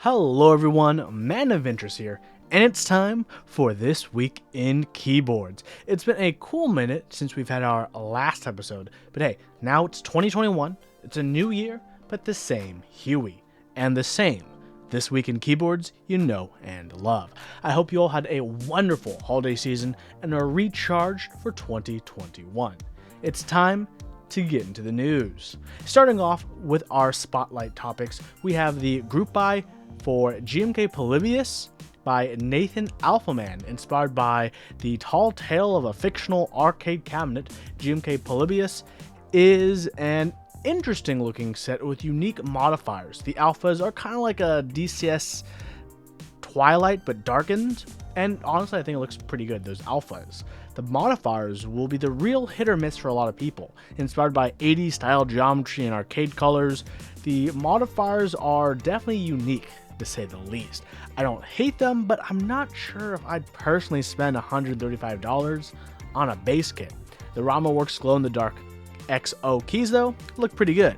Hello everyone, Man of Interest here, and it's time for This Week in Keyboards. It's been a cool minute since we've had our last episode, but hey, now it's 2021, it's a new year, but the same Huey, and the same This Week in Keyboards you know and love. I hope you all had a wonderful holiday season and are recharged for 2021. It's time to get into the news. Starting off with our spotlight topics, we have the group buy for GMK Polybius by Nathan Alphaman, inspired by the tall tale of a fictional arcade cabinet. GMK Polybius is an interesting looking set with unique modifiers. The alphas are kind of like a DCS Twilight but darkened, and honestly I think it looks pretty good, those alphas. The modifiers will be the real hit or miss for a lot of people. Inspired by 80s style geometry and arcade colors, the modifiers are definitely unique, to say the least. I don't hate them, but I'm not sure if I'd personally spend $135 on a base kit. The Rama Works glow-in-the-dark XO keys, though, look pretty good.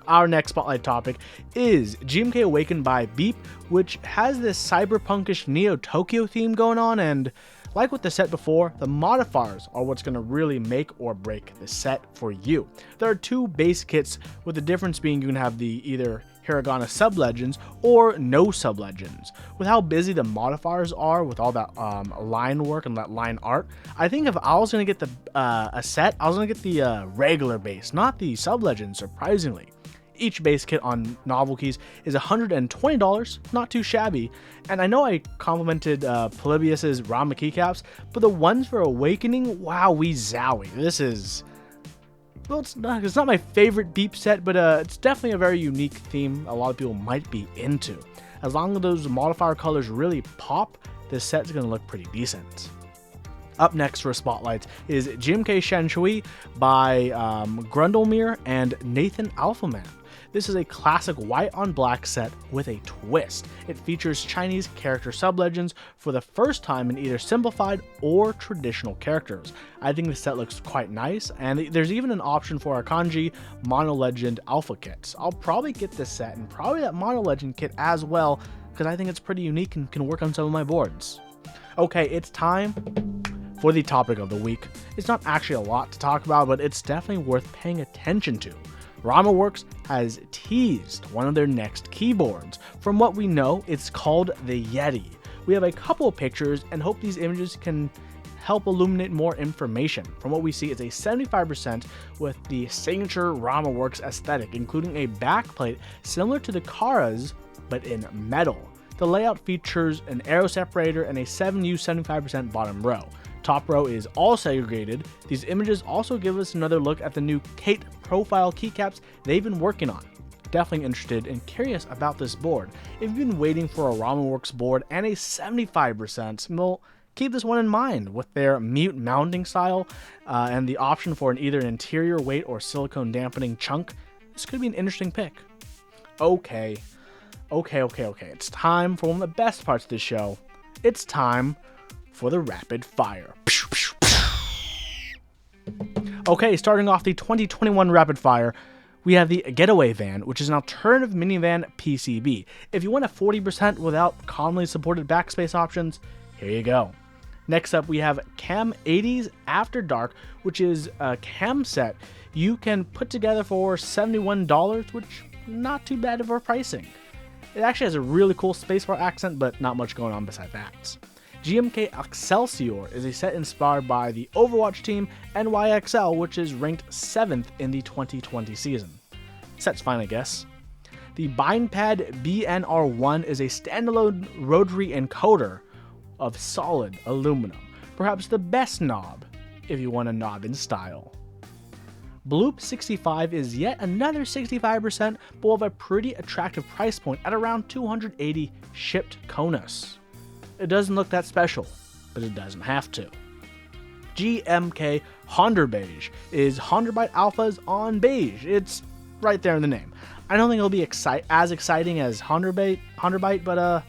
Our next spotlight topic is GMK Awaken by Beep, which has this cyberpunkish Neo-Tokyo theme going on, and like with the set before, the modifiers are what's going to really make or break the set for you. There are two base kits, with the difference being you can have the either Hiragana sub-legends or no sub-legends. With how busy the modifiers are with all that line work and that line art, I think if I was going to get a set, I was going to get the regular base, not the sub-legends, surprisingly. Each base kit on novel keys is $120, not too shabby, and I know I complimented Polybius's Rama keycaps, but the ones for Awakening, wowee zowie. This is, well, it's not my favorite Beep set, but it's definitely a very unique theme a lot of people might be into. As long as those modifier colors really pop, this set's going to look pretty decent. Up next for spotlights is GMK Shanshui by Grundlemere and Nathan Alphaman. This is a classic white on black set with a twist. It features Chinese character sub-legends for the first time in either simplified or traditional characters. I think the set looks quite nice, and there's even an option for our kanji mono legend alpha kits. I'll probably get this set and probably that mono legend kit as well, because I think it's pretty unique and can work on some of my boards. Okay, it's time for the topic of the week. It's not actually a lot to talk about, but it's definitely worth paying attention to. Rama Works has teased one of their next keyboards. From what we know, it's called the Yeti. We have a couple of pictures and hope these images can help illuminate more information. From what we see, it's a 75% with the signature Rama Works aesthetic, including a backplate similar to the Kara's, but in metal. The layout features an arrow separator and a 7U 75% bottom row. Top row is all segregated. These images also give us another look at the new Kate profile keycaps they've been working on. Definitely interested and curious about this board. If you've been waiting for a Rama Works board and a 75%, well, keep this one in mind. With their mute mounting style and the option for either an interior weight or silicone dampening chunk, this could be an interesting pick. Okay. It's time for one of the best parts of this show. It's time for the rapid fire. Okay, starting off the 2021 rapid fire, we have the Getaway van, which is an alternative minivan PCB. If you want a 40% without commonly supported backspace options, here you go. Next up, we have Cam 80s After Dark, which is a cam set you can put together for $71, which not too bad of a pricing. It actually has a really cool spacebar accent, but not much going on beside that. GMK Excelsior is a set inspired by the Overwatch team NYXL, which is ranked 7th in the 2020 season. Set's fine, I guess. The Binepad BNR1 is a standalone rotary encoder of solid aluminum, perhaps the best knob if you want a knob in style. Bloop 65 is yet another 65%, but with a pretty attractive price point at around $280 shipped Konos. It doesn't look that special, but it doesn't have to. GMK Handarbeige is Handarbeige Alphas on beige. It's right there in the name. I don't think it'll be as exciting as Handarbeige, but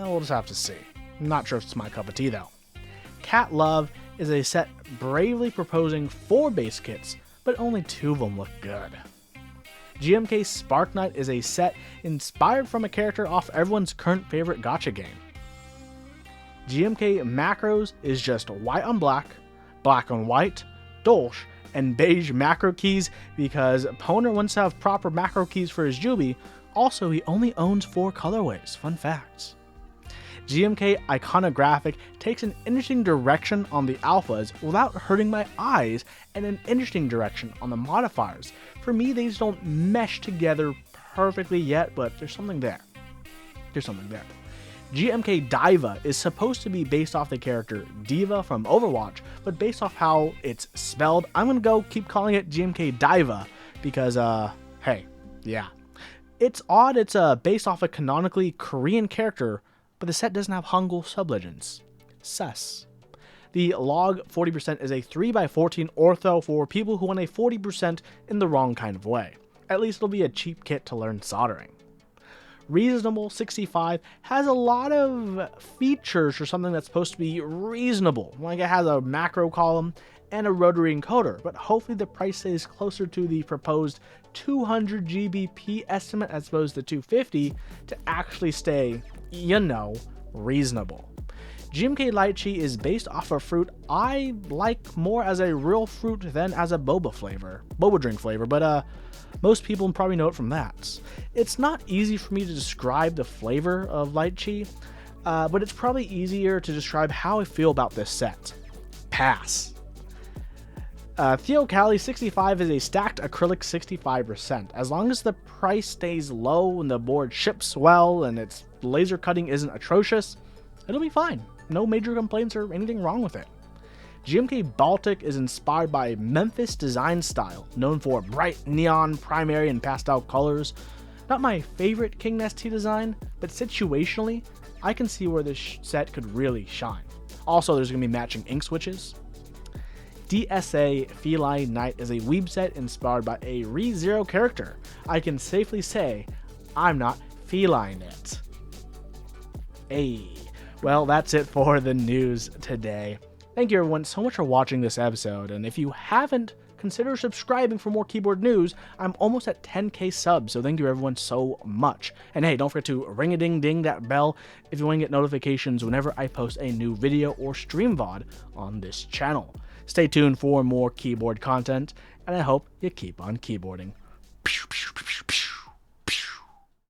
we'll just have to see. I'm not sure if it's my cup of tea though. Cat Love is a set bravely proposing 4 base kits, but only 2 of them look good. GMK Spark Night is a set inspired from a character off everyone's current favorite gacha game. GMK Macros is just white on black, black on white, dolch, and beige macro keys because Poner wants to have proper macro keys for his Jubi. Also, he only owns 4 colorways. Fun facts. GMK Iconographic takes an interesting direction on the alphas without hurting my eyes, and an interesting direction on the modifiers. For me, they just don't mesh together perfectly yet, but there's something there. GMK Diva is supposed to be based off the character Diva from Overwatch, but based off how it's spelled, I'm gonna keep calling it GMK Diva because, hey, yeah. It's odd it's based off a canonically Korean character, but the set doesn't have Hangul sublegends. Sus. The log 40% is a 3x14 ortho for people who want a 40% in the wrong kind of way. At least it'll be a cheap kit to learn soldering. Reasonable 65 has a lot of features for something that's supposed to be reasonable. Like it has a macro column and a rotary encoder, but hopefully the price stays closer to the proposed 200 GBP estimate as opposed to 250 to actually stay, reasonable. GMK Lychee is based off a fruit I like more as a real fruit than as a boba drink flavor, but most people probably know it from that. It's not easy for me to describe the flavor of Lychee, but it's probably easier to describe how I feel about this set. Pass. Theocali 65 is a stacked acrylic 65%. As long as the price stays low and the board ships well and its laser cutting isn't atrocious, it'll be fine. No major complaints or anything wrong with it. GMK Baltic is inspired by Memphis design style, known for bright neon, primary, and pastel colors. Not my favorite King Nest T design, but situationally, I can see where this set could really shine. Also, there's going to be matching ink switches. DSA Feline Knight is a weeb set inspired by a ReZero character. I can safely say, I'm not feline it. Hey. Well, that's it for the news today. Thank you everyone so much for watching this episode, and if you haven't, consider subscribing for more keyboard news. I'm almost at 10k subs, so thank you everyone so much. And hey, don't forget to ring-a-ding-ding that bell if you want to get notifications whenever I post a new video or stream VOD on this channel. Stay tuned for more keyboard content, and I hope you keep on keyboarding. Pew, pew, pew, pew, pew.